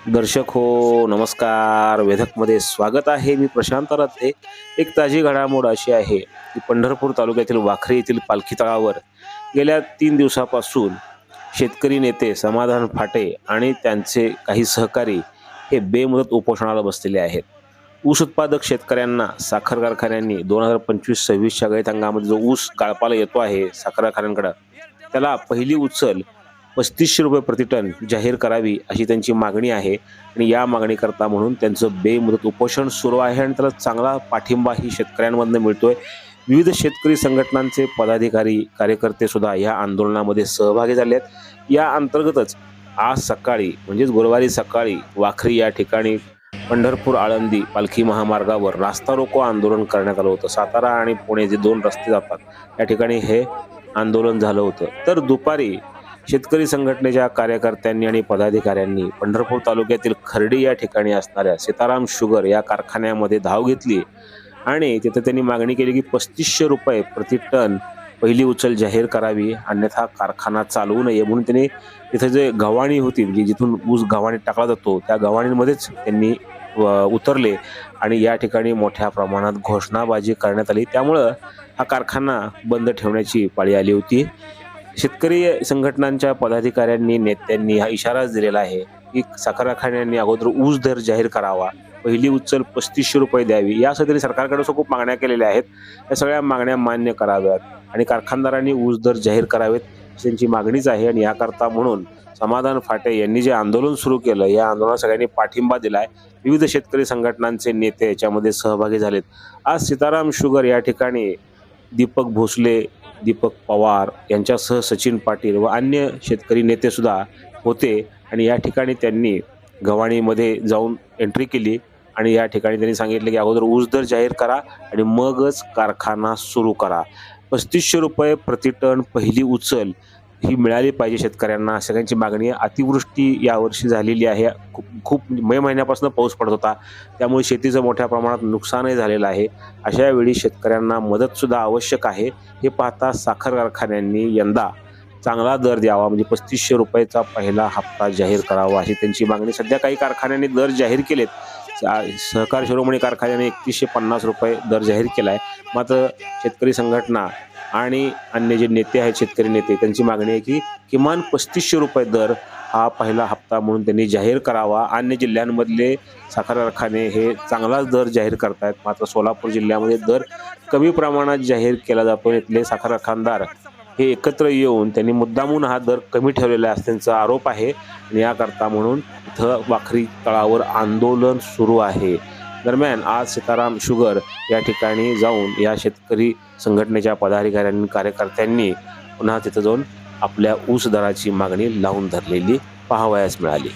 दर्शक हो, नमस्कार. वेधकमध्ये स्वागत आहे. मी प्रशांत रत्ते. एक ताजी घडामोड अशी आहे की पंढरपूर तालुक्यातील वाखरी येथील पालखी तळावर गेल्या 3 दिवसापासून शेतकरी नेते समाधान फाटे आणि त्यांचे काही सहकारी हे बेमुदत उपोषणाला बसलेले आहेत. ऊस उत्पादक शेतकऱ्यांना साखर कारखान्यांनी 2025-26च्या गळीत हंगामामध्ये जो ऊस गाळपाला येतो आहे साखर कारखान्यांकडे, त्याला पहिली उचल ₹3500 प्रति टन जाहीर करावी अशी त्यांची मागणी आहे. आणि या मागणीकरता म्हणून त्यांचं बेमुदत उपोषण सुरू आहे आणि त्याला चांगला पाठिंबाही शेतकऱ्यांमधून मिळतोय. विविध शेतकरी संघटनांचे पदाधिकारी, कार्यकर्ते सुद्धा या आंदोलनामध्ये सहभागी झाले आहेत. या अंतर्गतच आज सकाळी म्हणजेच गुरुवारी सकाळी वाखरी या ठिकाणी पंढरपूर आळंदी पालखी महामार्गावर रास्ता रोको आंदोलन करण्यात आलं होतं. सातारा आणि पुणे जे 2 रस्ते जातात या ठिकाणी हे आंदोलन झालं होतं. तर दुपारी शेतकरी संघटनेच्या कार्यकर्त्यांनी आणि पदाधिकाऱ्यांनी पंढरपूर तालुक्यातील खर्डी या ठिकाणी असणाऱ्या सीताराम शुगर या कारखान्यामध्ये धाव घेतली आणि तिथे त्यांनी मागणी केली की ₹3500 प्रति टन पहिली उचल जाहीर करावी, अन्यथा कारखाना चालवू नये. म्हणून त्यांनी तिथे जे गव्हाणी होती, म्हणजे जिथून ऊस गव्हाणी टाकला जातो त्या गव्हाणीमध्येच त्यांनी उतरले आणि या ठिकाणी मोठ्या प्रमाणात घोषणाबाजी करण्यात आली. त्यामुळं हा कारखाना बंद ठेवण्याची पाळी आली होती. शेतकरी संघटनांच्या पदाधिकाऱ्यांनी, नेत्यांनी हा इशाराच दिलेला आहे की साखर कारखान्यांनी अगोदर ऊस दर जाहीर करावा, पहिली उचल ₹3500 द्यावी. यासाठी त्यांनी सरकारकडे खूप मागण्या केलेल्या आहेत. या सगळ्या मागण्या मान्य कराव्यात आणि कारखानदारांनी ऊस दर जाहीर करावेत अशी त्यांची मागणीच आहे. आणि याकरता म्हणून समाधान फाटे यांनी जे आंदोलन सुरू केलं, या आंदोलनाला सगळ्यांनी पाठिंबा दिलाय. विविध शेतकरी संघटनांचे नेते याच्यामध्ये सहभागी झालेत. आज सीताराम शुगर या ठिकाणी दीपक भोसले, दीपक पवार यांच्यासह सचिन पाटील व अन्य शेतकरी नेते सुद्धा होते आणि या ठिकाणी त्यांनी गव्हाणीमध्ये जाऊन एंट्री केली आणि या ठिकाणी त्यांनी सांगितले की अगोदर ऊस दर जाहीर करा आणि मगच कारखाना सुरू करा. ₹3500 प्रति टन पहिली उचल ही मिळाली पाहिजे शेतकऱ्यांना, सगळ्यांची मागणी आहे. अतिवृष्टी यावर्षी झालेली आहे. खूप मे महिन्यापासून पाऊस पडत होता, त्यामुळे शेतीचं मोठ्या प्रमाणात नुकसानही झालेलं आहे. अशा वेळी शेतकऱ्यांना मदतसुद्धा आवश्यक आहे. हे पाहता साखर कारखान्यांनी यंदा चांगला दर द्यावा, म्हणजे ₹3500 पहिला हप्ता जाहीर करावा अशी त्यांची मागणी. सध्या काही कारखान्यांनी दर जाहीर केलेत. सहकार शिरोमणी कारखान्याने ₹3150 दर जाहीर केला आहे. मात्र शेतकरी संघटना आणि अन्य जे नेते आहेत, शेतकरी नेते, त्यांची मागणी आहे की किमान ₹3500 दर हा पहिला हप्ता म्हणून त्यांनी जाहीर करावा. अन्य जिल्ह्यांमधले साखर कारखाने हे चांगलाच दर जाहीर करतायत, मात्र सोलापूर जिल्ह्यामध्ये दर कमी प्रमाणात जाहीर केला जातो. इथले साखर कारखानदार हे एकत्र येऊन त्यांनी मुद्दामून हा दर कमी ठेवलेला आहे त्यांचा आरोप आहे आणि याकरता म्हणून इथं वाखरी तळावर आंदोलन सुरू आहे. दरम्यान आज सीताराम शुगर या ठिकाणी जाऊन या शेतकरी संघटनेच्या पदाधिकाऱ्यांनी, कार्यकर्त्यांनी पुन्हा तिथं जाऊन आपल्या ऊस दराची मागणी लावून धरलेली पाहावयास मिळाली.